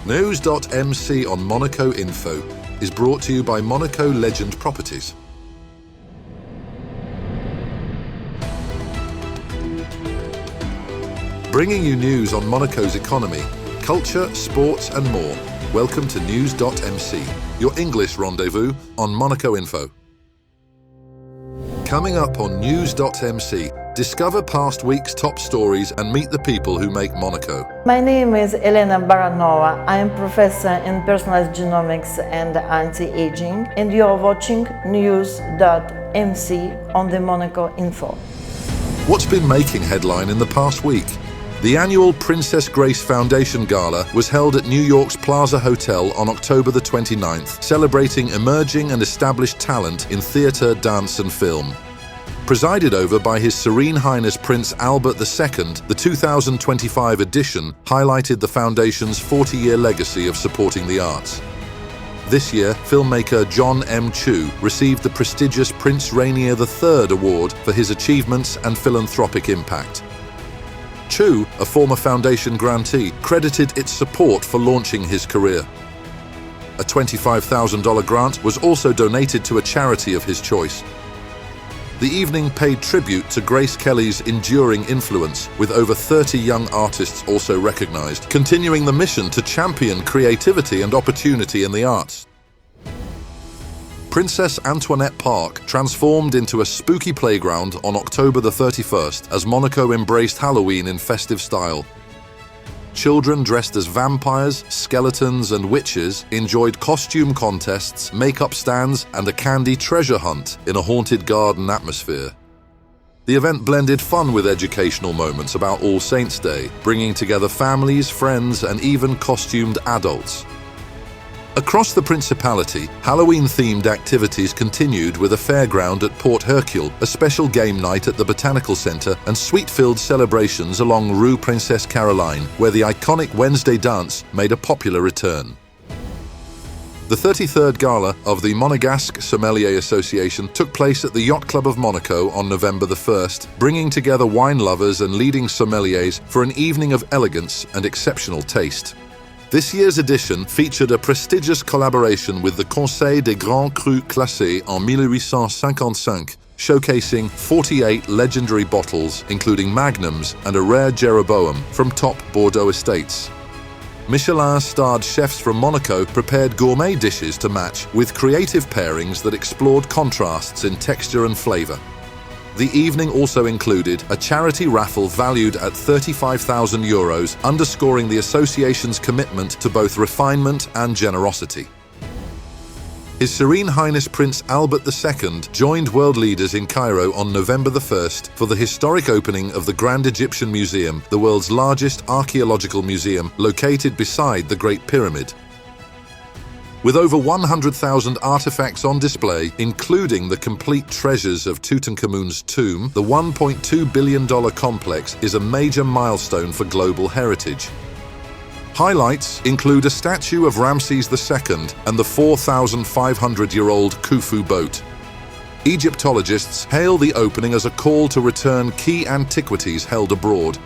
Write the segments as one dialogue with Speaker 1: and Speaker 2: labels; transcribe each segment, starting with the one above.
Speaker 1: NEWS.MC on Monaco Info is brought to you by Monaco Legend Properties. Bringing you news on Monaco's economy, culture, sports and more. Welcome to NEWS.MC, your English rendezvous on Monaco Info. Coming up on NEWS.MC, discover past week's top stories and meet the people who make Monaco.
Speaker 2: My name is Elena Baronova. I am professor in personalized genomics and anti-aging, and you are watching NEWS.MC on the Monaco Info.
Speaker 1: What's been making headline in the past week? The annual Princess Grace Foundation Gala was held at New York's Plaza Hotel on October the 29th, celebrating emerging and established talent in theatre, dance and film. Presided over by His Serene Highness Prince Albert II, the 2025 edition highlighted the Foundation's 40-year legacy of supporting the arts. This year, filmmaker John M. Chu received the prestigious Prince Rainier III Award for his achievements and philanthropic impact. Chu, a former Foundation grantee, credited its support for launching his career. A $25,000 grant was also donated to a charity of his choice. The evening paid tribute to Grace Kelly's enduring influence, with over 30 young artists also recognized, continuing the mission to champion creativity and opportunity in the arts. Princess Antoinette Park transformed into a spooky playground on October the 31st as Monaco embraced Halloween in festive style. Children dressed as vampires, skeletons and witches enjoyed costume contests, makeup stands and a candy treasure hunt in a haunted garden atmosphere. The event blended fun with educational moments about All Saints' Day, bringing together families, friends and even costumed adults. Across the Principality, Halloween-themed activities continued with a fairground at Port Hercule, a special game night at the Botanical Centre and sweet-filled celebrations along Rue Princesse Caroline, where the iconic Wednesday dance made a popular return. The 33rd Gala of the Monegasque Sommelier Association took place at the Yacht Club of Monaco on November the 1st, bringing together wine lovers and leading sommeliers for an evening of elegance and exceptional taste. This year's edition featured a prestigious collaboration with the Conseil des Grands Crus Classés en 1855, showcasing 48 legendary bottles, including magnums and a rare Jeroboam from top Bordeaux estates. Michelin-starred chefs from Monaco prepared gourmet dishes to match with creative pairings that explored contrasts in texture and flavor. The evening also included a charity raffle valued at €35,000, underscoring the association's commitment to both refinement and generosity. His Serene Highness Prince Albert II joined world leaders in Cairo on November the 1st for the historic opening of the Grand Egyptian Museum, the world's largest archaeological museum located beside the Great Pyramid. With over 100,000 artifacts on display, including the complete treasures of Tutankhamun's tomb, the $1.2 billion complex is a major milestone for global heritage. Highlights include a statue of Ramses II and the 4,500-year-old Khufu boat. Egyptologists hail the opening as a call to return key antiquities held abroad.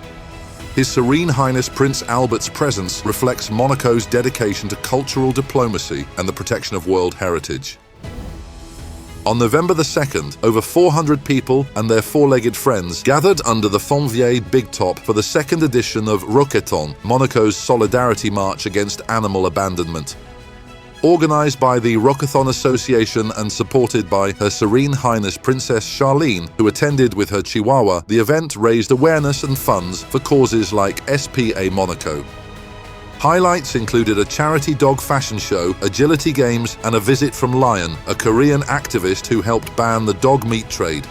Speaker 1: His Serene Highness Prince Albert's presence reflects Monaco's dedication to cultural diplomacy and the protection of world heritage. On November the 2nd, over 400 people and their four-legged friends gathered under the Fontvieille Big Top for the second edition of Roqueton, Monaco's solidarity march against animal abandonment. Organised by the Roqueton Association and supported by Her Serene Highness Princess Charlene, who attended with her Chihuahua, the event raised awareness and funds for causes like SPA Monaco. Highlights included a charity dog fashion show, agility games, and a visit from Lion, a Korean activist who helped ban the dog meat trade.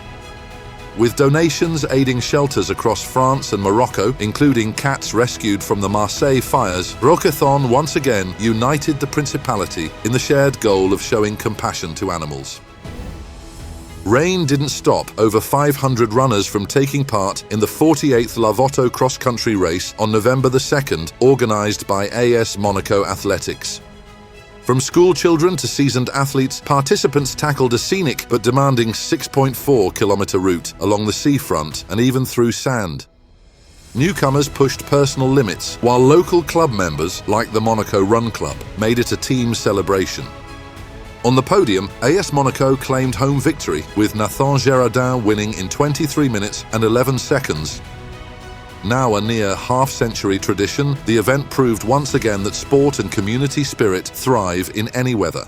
Speaker 1: With donations aiding shelters across France and Morocco, including cats rescued from the Marseille fires, Roqueton once again united the Principality in the shared goal of showing compassion to animals. Rain didn't stop over 500 runners from taking part in the 48th Larvotto cross-country race on November the 2nd, organised by AS Monaco Athletics. From school children to seasoned athletes, participants tackled a scenic but demanding 6.4-kilometre route along the seafront and even through sand. Newcomers pushed personal limits, while local club members, like the Monaco Run Club, made it a team celebration. On the podium, AS Monaco claimed home victory, with Nathan Girardin winning in 23 minutes and 11 seconds. Now a near half-century tradition, the event proved once again that sport and community spirit thrive in any weather.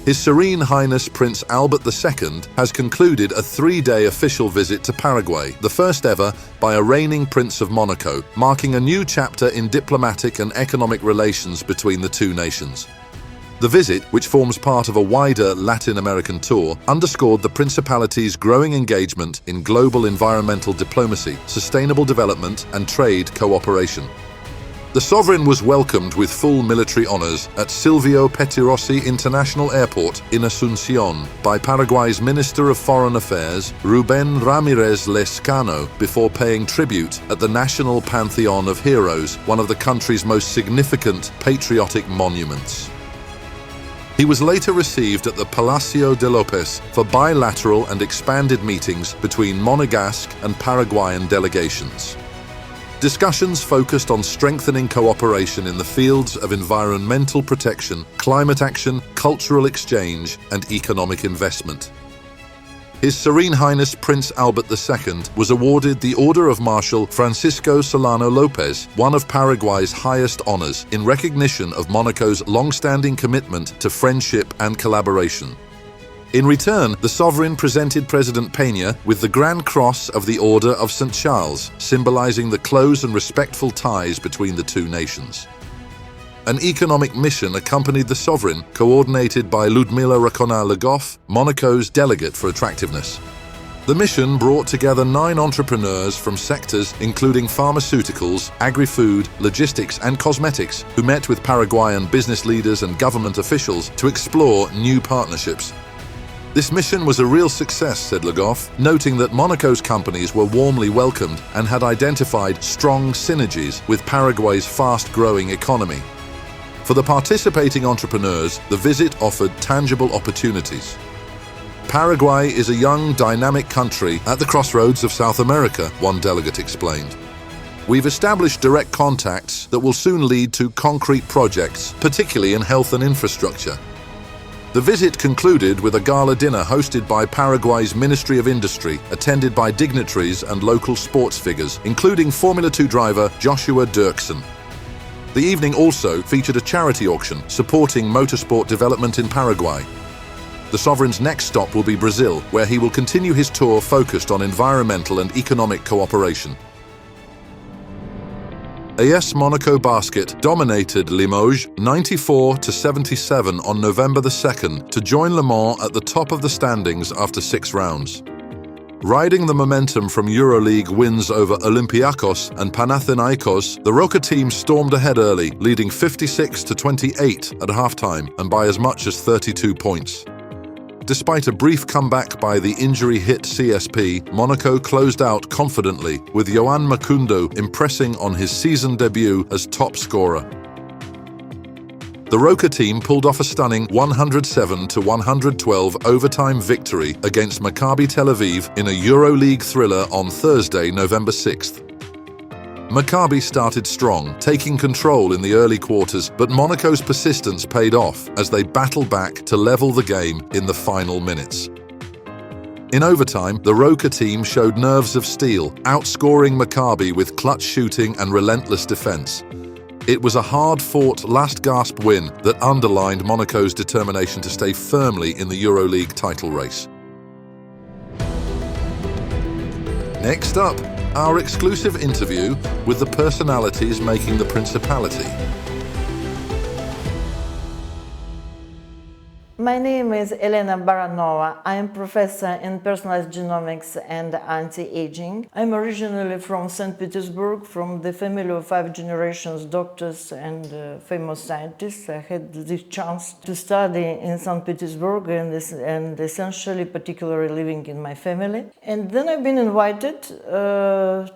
Speaker 1: His Serene Highness Prince Albert II has concluded a 3-day official visit to Paraguay, the first ever by a reigning Prince of Monaco, marking a new chapter in diplomatic and economic relations between the two nations. The visit, which forms part of a wider Latin American tour, underscored the Principality's growing engagement in global environmental diplomacy, sustainable development, and trade cooperation. The sovereign was welcomed with full military honors at Silvio Pettirossi International Airport in Asunción by Paraguay's Minister of Foreign Affairs, Rubén Ramírez Lescano, before paying tribute at the National Pantheon of Heroes, one of the country's most significant patriotic monuments. He was later received at the Palacio de López for bilateral and expanded meetings between Monegasque and Paraguayan delegations. Discussions focused on strengthening cooperation in the fields of environmental protection, climate action, cultural exchange, and economic investment. His Serene Highness Prince Albert II was awarded the Order of Marshal Francisco Solano López, one of Paraguay's highest honors, in recognition of Monaco's long-standing commitment to friendship and collaboration. In return, the sovereign presented President Peña with the Grand Cross of the Order of St. Charles, symbolizing the close and respectful ties between the two nations. An economic mission accompanied the sovereign, coordinated by Ludmila Racona-Legoff, Monaco's delegate for attractiveness. The mission brought together 9 entrepreneurs from sectors including pharmaceuticals, agri-food, logistics, and cosmetics, who met with Paraguayan business leaders and government officials to explore new partnerships. This mission was a real success, said Legoff, noting that Monaco's companies were warmly welcomed and had identified strong synergies with Paraguay's fast-growing economy. For the participating entrepreneurs, the visit offered tangible opportunities. Paraguay is a young, dynamic country at the crossroads of South America, one delegate explained. We've established direct contacts that will soon lead to concrete projects, particularly in health and infrastructure. The visit concluded with a gala dinner hosted by Paraguay's Ministry of Industry, attended by dignitaries and local sports figures, including Formula 2 driver Joshua Dirksen. The evening also featured a charity auction supporting motorsport development in Paraguay. The sovereign's next stop will be Brazil, where he will continue his tour focused on environmental and economic cooperation. AS Monaco Basket dominated Limoges 94-77 on November the 2nd to join Le Mans at the top of the standings after 6 rounds. Riding the momentum from EuroLeague wins over Olympiacos and Panathinaikos, the Roca team stormed ahead early, leading 56-28 at halftime and by as much as 32 points. Despite a brief comeback by the injury-hit CSP, Monaco closed out confidently, with Yohan Macundo impressing on his season debut as top scorer. The Roca team pulled off a stunning 107-112 overtime victory against Maccabi Tel Aviv in a EuroLeague thriller on Thursday, November 6th. Maccabi started strong, taking control in the early quarters, but Monaco's persistence paid off as they battled back to level the game in the final minutes. In overtime, the Roca team showed nerves of steel, outscoring Maccabi with clutch shooting and relentless defense. It was a hard-fought, last-gasp win that underlined Monaco's determination to stay firmly in the EuroLeague title race. Next up, our exclusive interview with the personalities making the Principality.
Speaker 2: My name is Elena Baronova. I am professor in personalized genomics and anti-aging. I'm originally from St. Petersburg, from the family of 5 generations doctors and famous scientists. I had the chance to study in St. Petersburg and essentially particularly living in my family. And then I've been invited to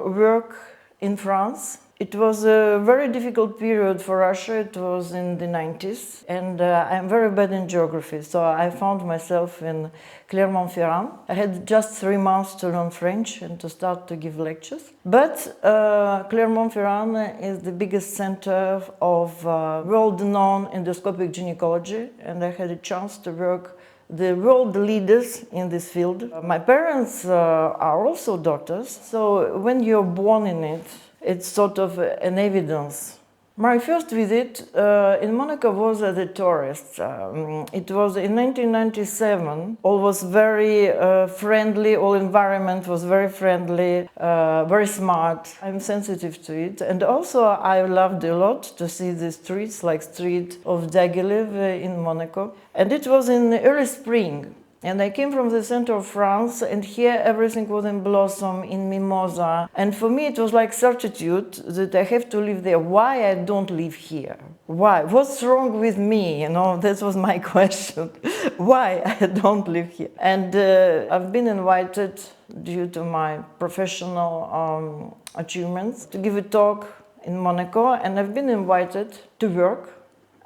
Speaker 2: work in France. It was a very difficult period for Russia. It was in the 90s, and I'm very bad in geography, so I found myself in Clermont-Ferrand. I had just 3 months to learn French and to start to give lectures. But Clermont-Ferrand is the biggest center of world-known endoscopic gynecology, and I had a chance to work the world leaders in this field. My parents are also doctors, so when you're born in it, it's sort of an evidence. My first visit in Monaco was as a tourist. It was in 1997. All was very friendly, all environment was very friendly, very smart. I'm sensitive to it. And also I loved a lot to see the streets, like street of Diaghilev in Monaco. And it was in early spring. And I came from the center of France, and here everything was in blossom, in mimosa. And for me it was like certitude that I have to live there. Why I don't live here? Why? What's wrong with me? You know, that was my question. Why I don't live here? And I've been invited, due to my professional achievements, to give a talk in Monaco, and I've been invited to work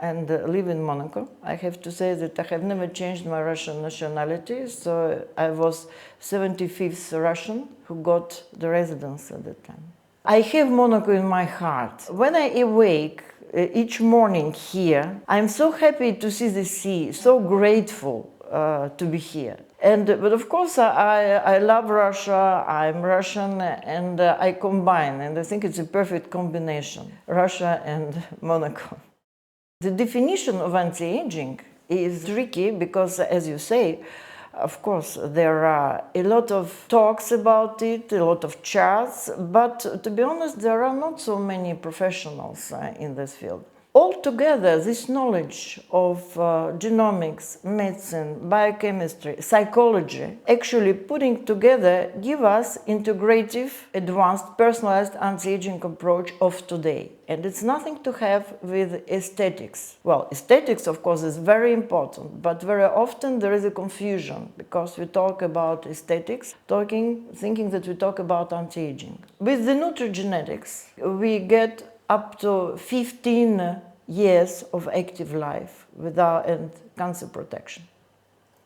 Speaker 2: and live in Monaco. I have to say that I have never changed my Russian nationality, so I was 75th Russian who got the residence at that time. I have Monaco in my heart. When I awake each morning here, I'm so happy to see the sea, so grateful to be here. But of course, I love Russia, I'm Russian, and I combine, and I think it's a perfect combination, Russia and Monaco. The definition of anti-aging is tricky because, as you say, of course, there are a lot of talks about it, a lot of charts, but to be honest, there are not so many professionals in this field. Altogether, this knowledge of genomics, medicine, biochemistry, psychology, actually putting together, give us integrative, advanced, personalized anti-aging approach of today. And it's nothing to have with aesthetics. Well, aesthetics, of course, is very important, but very often there is a confusion because we talk about aesthetics, thinking that we talk about anti-aging. With the nutrigenetics, we get up to 15 years of active life without cancer protection.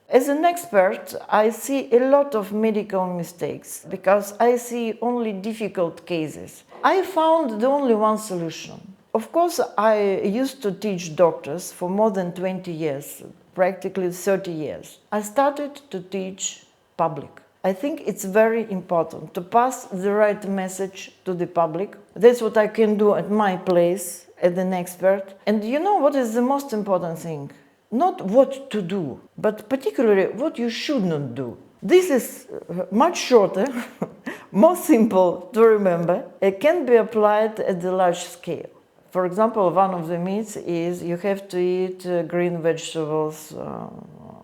Speaker 2: As an expert, I see a lot of medical mistakes because I see only difficult cases. I found the only one solution. Of course, I used to teach doctors for more than 20 years, practically 30 years. I started to teach public. I think it's very important to pass the right message to the public. That's what I can do at my place as an expert. And you know what is the most important thing? Not what to do, but particularly what you should not do. This is much shorter, more simple to remember. It can be applied at the large scale. For example, one of the myths is you have to eat green vegetables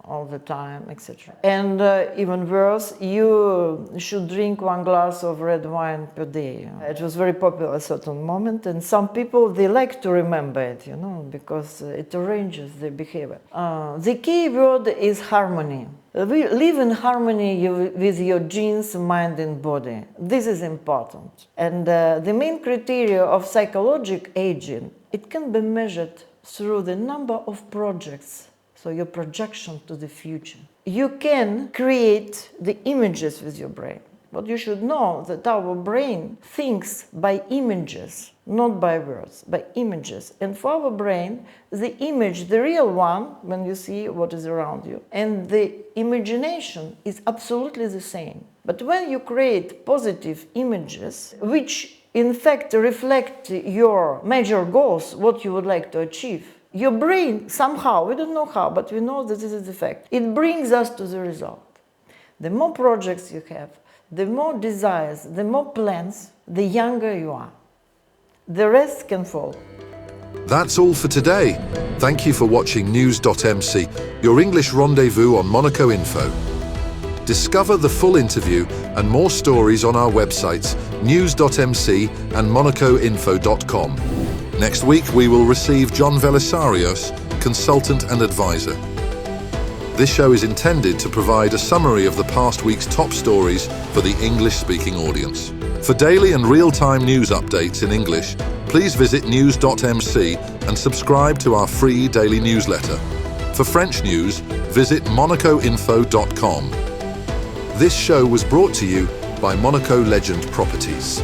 Speaker 2: all the time, etc. And even worse, you should drink 1 glass of red wine per day. It was very popular at a certain moment, and some people, they like to remember it, you know, because it arranges their behavior. The key word is harmony. Live in harmony with your genes, mind and body. This is important. And the main criteria of psychological aging, it can be measured through the number of projects. So your projection to the future. You can create the images with your brain. But you should know that our brain thinks by images, not by words, by images. And for our brain, the image, the real one, when you see what is around you, and the imagination is absolutely the same. But when you create positive images, which in fact reflect your major goals, what you would like to achieve, your brain, somehow, we don't know how, but we know that this is the fact. It brings us to the result. The more projects you have, the more desires, the more plans, the younger you are. The rest can follow.
Speaker 1: That's all for today. Thank you for watching NEWS.MC, your English rendezvous on Monaco Info. Discover the full interview and more stories on our websites, NEWS.MC and MonacoInfo.com. Next week, we will receive John Velisarios, consultant and advisor. This show is intended to provide a summary of the past week's top stories for the English-speaking audience. For daily and real-time news updates in English, please visit NEWS.MC and subscribe to our free daily newsletter. For French news, visit monacoinfo.com. This show was brought to you by Monaco Legend Properties.